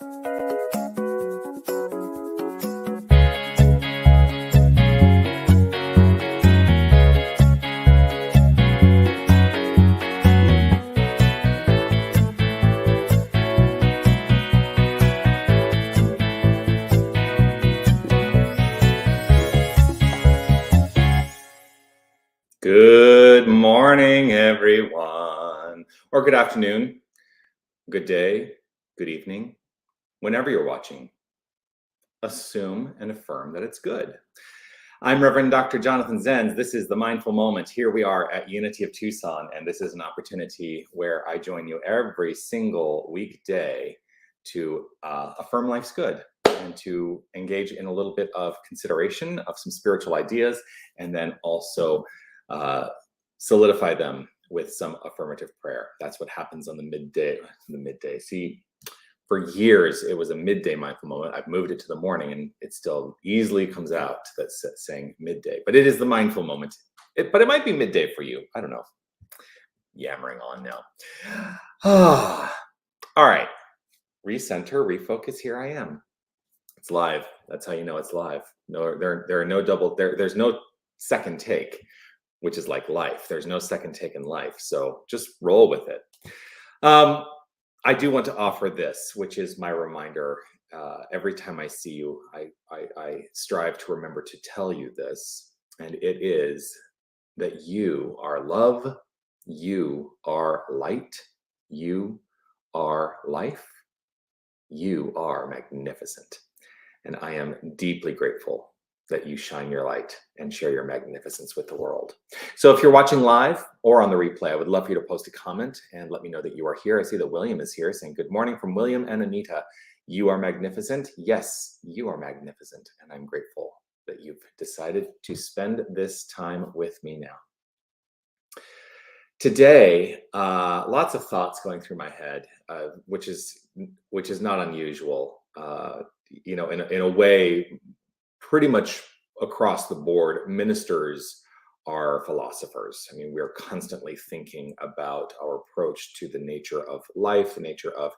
Good morning, everyone, or good afternoon, good day, good evening, whenever you're watching. Assume and affirm that it's good. I'm Reverend Dr. Jonathan Zenz. This is the Mindful Moment. Here we are at Unity of Tucson, and this is an opportunity where I join you every single weekday to affirm life's good and to engage in a little bit of consideration of some spiritual ideas, and then also solidify them with some affirmative prayer. That's what happens on the midday. See, for years, it was a midday mindful moment. I've moved it to the morning, and it still easily comes out that's saying midday. But it is the mindful moment. But it might be midday for you. I don't know. Yammering on now. All right. Recenter, refocus. Here I am. It's live. That's how you know it's live. No, there are no there's no second take, which is like life. There's no second take in life. So just roll with it. I do want to offer this, which is my reminder. Every time I see you, I strive to remember to tell you this, and it is that you are love, you are light, you are life, you are magnificent. And I am deeply grateful that you shine your light and share your magnificence with the world. So if you're watching live or on the replay, I would love for you to post a comment and let me know that you are here. I see that William is here saying good morning from William and Anita. You are magnificent. Yes, you are magnificent. And I'm grateful that you've decided to spend this time with me now. Today, lots of thoughts going through my head, which is not unusual. In a way, pretty much across the board, ministers are philosophers. I mean, we're constantly thinking about our approach to the nature of life, the nature of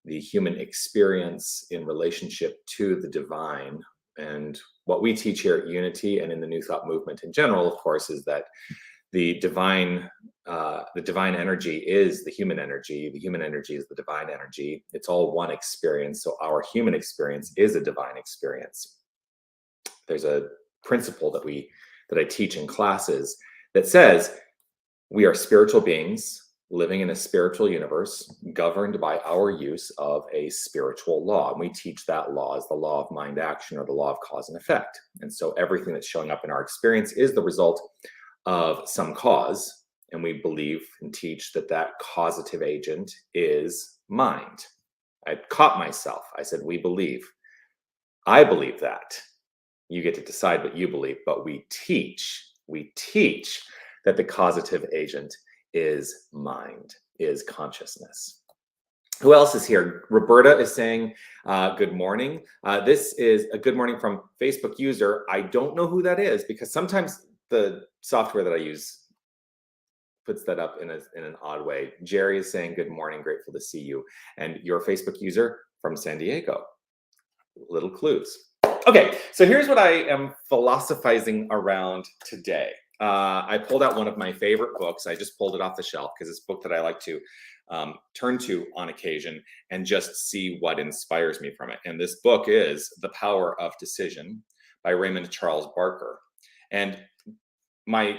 the human experience in relationship to the divine. And what we teach here at Unity and in the New Thought movement in general, of course, is that the divine energy is the human energy. The human energy is the divine energy. It's all one experience. So our human experience is a divine experience. There's a principle that I teach in classes that says we are spiritual beings living in a spiritual universe governed by our use of a spiritual law. And we teach that law as the law of mind action, or the law of cause and effect. And so everything that's showing up in our experience is the result of some cause. And we believe and teach that causative agent is mind. I caught myself. I said, we believe. I believe that. You get to decide what you believe, but we teach that the causative agent is mind, is consciousness. Who else is here? Roberta is saying, good morning. This is a good morning from Facebook user. I don't know who that is, because sometimes the software that I use puts that up in an odd way. Jerry is saying, good morning, grateful to see you. And your Facebook user from San Diego. Little clues. Okay, so here's what I am philosophizing around today. I pulled out one of my favorite books. I just pulled it off the shelf because it's a book that I like to turn to on occasion and just see what inspires me from it. And this book is The Power of Decision by Raymond Charles Barker. And my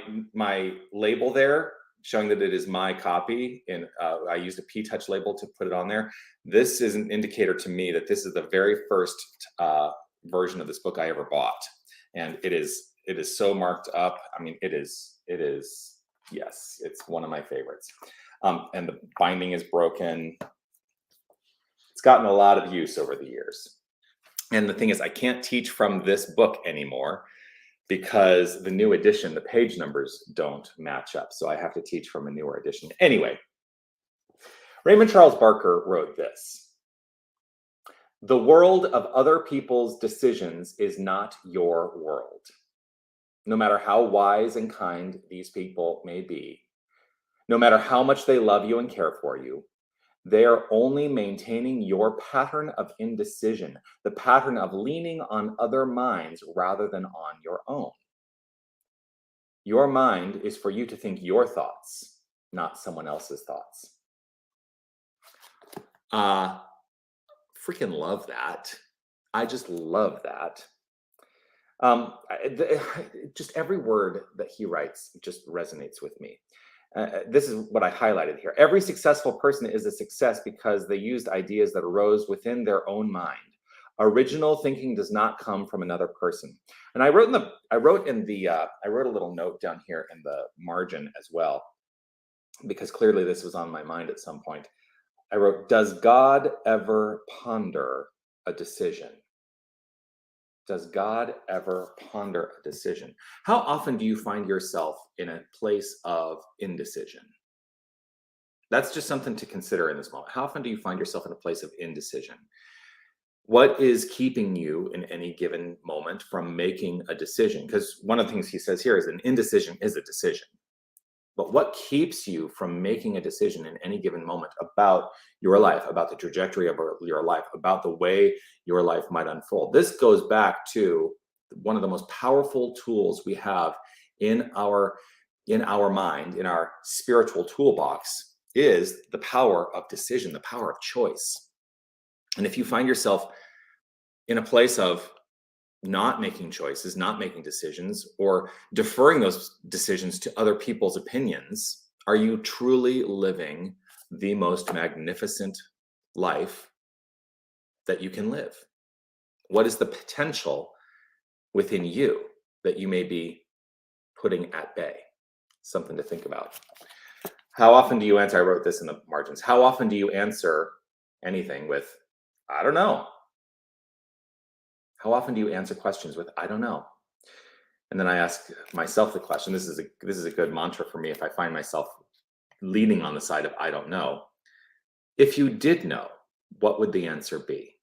label there, showing that it is my copy, and I used a P-Touch label to put it on there. This is an indicator to me that this is the very first version of this book I ever bought, and it is so marked up. I mean, it is yes, it's one of my favorites. And the binding is broken. It's gotten a lot of use over the years. And the thing is, I can't teach from this book anymore because the new edition, the page numbers don't match up. So I have to teach from a newer edition. Anyway, Raymond Charles Barker wrote this: the world of other people's decisions is not your world. No matter how wise and kind these people may be, no matter how much they love you and care for you, They are only maintaining your pattern of indecision, the pattern of leaning on other minds rather than on your own. Your mind is for you to think your thoughts, not someone else's thoughts. Freaking love that. I just love that. Just every word that he writes just resonates with me. This is what I highlighted here. Every successful person is a success because they used ideas that arose within their own mind. Original thinking does not come from another person. And I wrote a little note down here in the margin as well, because clearly this was on my mind at some point. I wrote, does God ever ponder a decision? Does God ever ponder a decision? How often do you find yourself in a place of indecision? That's just something to consider in this moment. How often do you find yourself in a place of indecision? What is keeping you in any given moment from making a decision? Because one of the things he says here is an indecision is a decision. But what keeps you from making a decision in any given moment about your life, about the trajectory of your life, about the way your life might unfold? This goes back to one of the most powerful tools we have in our mind, in our spiritual toolbox, is the power of decision, the power of choice. And if you find yourself in a place of not making choices, not making decisions, or deferring those decisions to other people's opinions, are you truly living the most magnificent life that you can live? What is the potential within you that you may be putting at bay? Something to think about. How often do you answer? I wrote this in the margins. How often do you answer anything with, I don't know? How often do you answer questions with, I don't know? And then I ask myself the question, this is a good mantra for me if I find myself leaning on the side of I don't know. If you did know, what would the answer be?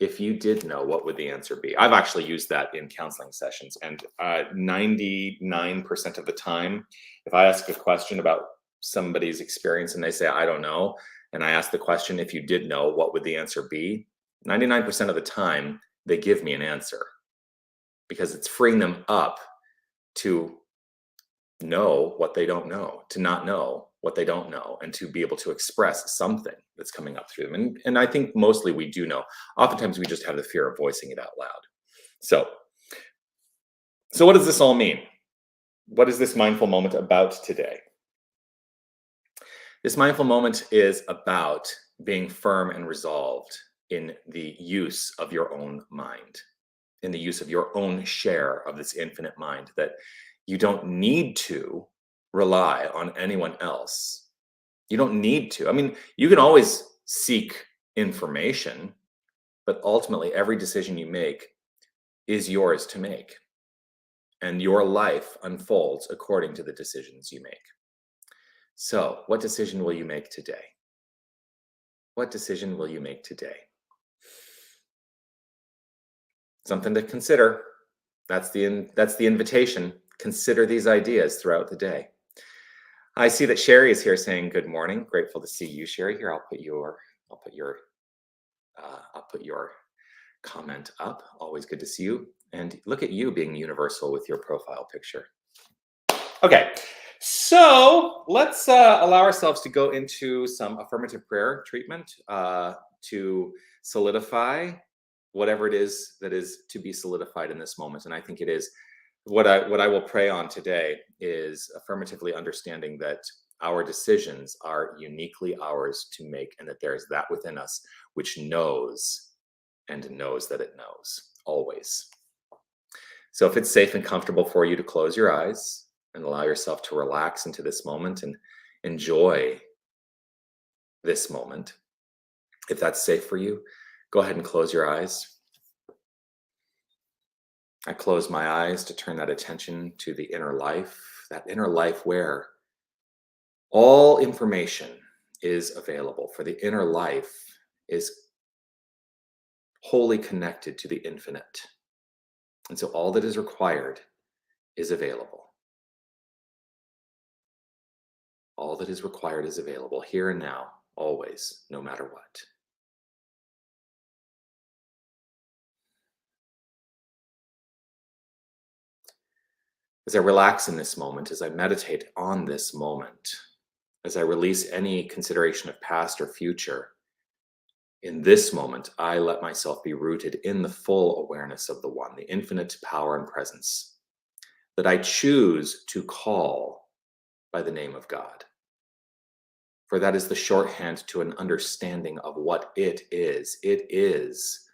If you did know, what would the answer be? I've actually used that in counseling sessions, and 99% of the time, if I ask a question about somebody's experience and they say, I don't know, and I ask the question, if you did know, what would the answer be? 99% of the time, they give me an answer, because it's freeing them up to know what they don't know, to not know what they don't know, and to be able to express something that's coming up through them. And I think mostly we do know. Oftentimes we just have the fear of voicing it out loud. So what does this all mean? What is this mindful moment about today? This mindful moment is about being firm and resolved in the use of your own mind, in the use of your own share of this infinite mind, that you don't need to rely on anyone else. You don't need to. I mean, you can always seek information, but ultimately every decision you make is yours to make. And your life unfolds according to the decisions you make. So, what decision will you make today? What decision will you make today? Something to consider. That's the invitation. Consider these ideas throughout the day. I see that Sherry is here saying good morning. Grateful to see you, Sherry. Here, I'll put your comment up. Always good to see you. And look at you being universal with your profile picture. Okay, so let's allow ourselves to go into some affirmative prayer treatment to solidify whatever it is that is to be solidified in this moment. And I think it is what I will pray on today is affirmatively understanding that our decisions are uniquely ours to make, and that there is that within us which knows and knows that it knows always. So if it's safe and comfortable for you to close your eyes and allow yourself to relax into this moment and enjoy this moment, if that's safe for you, go ahead and close your eyes. I close my eyes to turn that attention to the inner life, that inner life where all information is available, for the inner life is wholly connected to the infinite. And so all that is required is available. All that is required is available here and now, always, no matter what. As I relax in this moment, as I meditate on this moment, as I release any consideration of past or future, in this moment, I let myself be rooted in the full awareness of the One, the infinite power and presence that I choose to call by the name of God. For that is the shorthand to an understanding of what it is. It is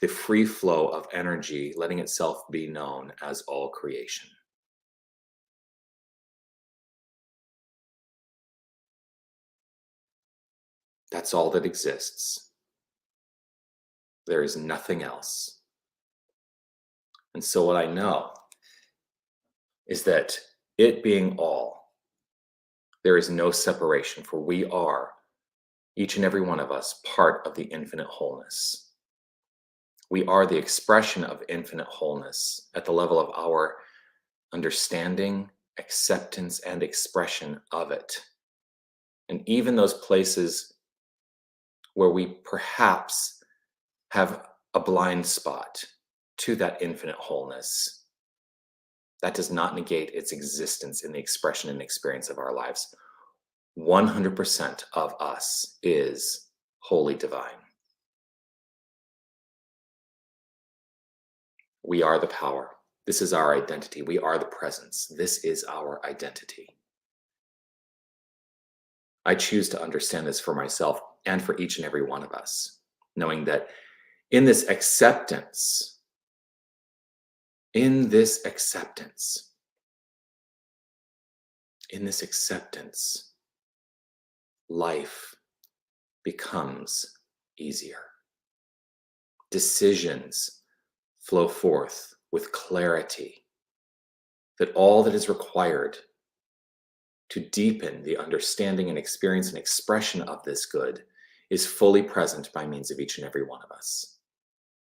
the free flow of energy, letting itself be known as all creation. That's all that exists. There is nothing else. And so what I know is that it being all, there is no separation, for we are, each and every one of us, part of the infinite wholeness. We are the expression of infinite wholeness at the level of our understanding, acceptance, and expression of it. And even those places where we perhaps have a blind spot to that infinite wholeness, that does not negate its existence in the expression and experience of our lives. 100% of us is wholly divine. We are the power. This is our identity. We are the presence. This is our identity. I choose to understand this for myself and for each and every one of us, knowing that in this acceptance, life becomes easier. Decisions flow forth with clarity, that all that is required to deepen the understanding and experience and expression of this good is fully present by means of each and every one of us,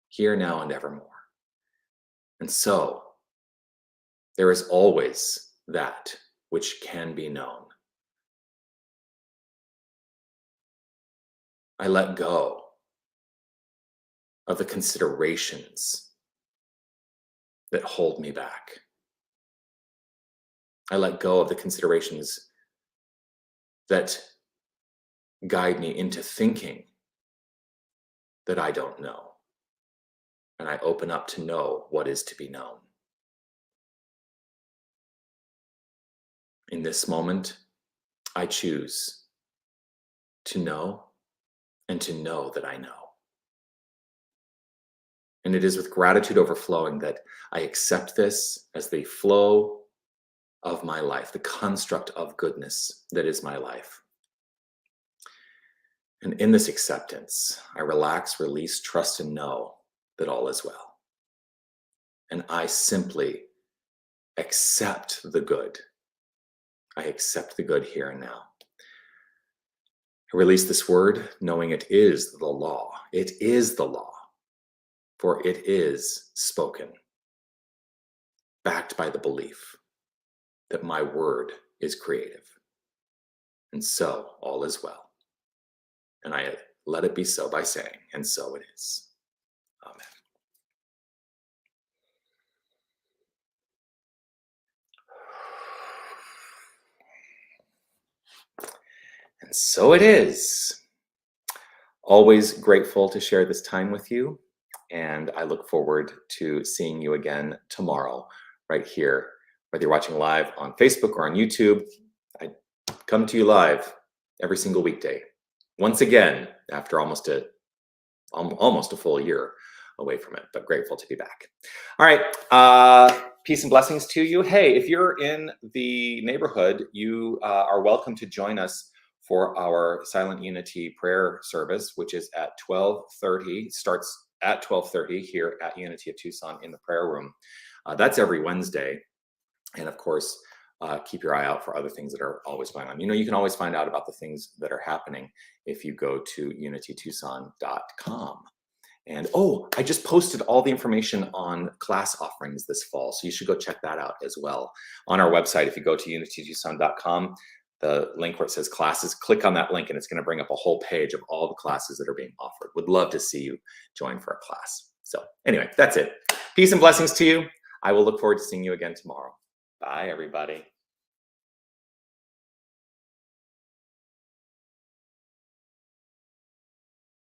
here, now, and evermore. And so, there is always that which can be known. I let go of the considerations that hold me back. I let go of the considerations that guide me into thinking that I don't know. And I open up to know what is to be known. In this moment, I choose to know and to know that I know. And it is with gratitude overflowing that I accept this as the flow of my life, the construct of goodness that is my life. And in this acceptance, I relax, release, trust, and know that all is well. And I simply accept the good. I accept the good here and now. I release this word, knowing it is the law. It is the law, for it is spoken, backed by the belief that my word is creative. And so all is well. And I let it be so by saying, and so it is. Amen. And so it is. Always grateful to share this time with you. And I look forward to seeing you again tomorrow, right here. Whether you're watching live on Facebook or on YouTube, I come to you live every single weekday. Once again, after almost a full year away from it, but grateful to be back. All right, peace and blessings to you. Hey, if you're in the neighborhood, you are welcome to join us for our Silent Unity prayer service, which is at 12:30, starts at 12:30 here at Unity of Tucson in the prayer room. That's every Wednesday. And of course, keep your eye out for other things that are always going on. You know, you can always find out about the things that are happening if you go to unitytucson.com. And oh, I just posted all the information on class offerings this fall, so you should go check that out as well. On our website, if you go to unitytucson.com, the link where it says classes, click on that link and it's going to bring up a whole page of all the classes that are being offered. Would love to see you join for a class. So anyway, that's it. Peace and blessings to you. I will look forward to seeing you again tomorrow. Bye, everybody.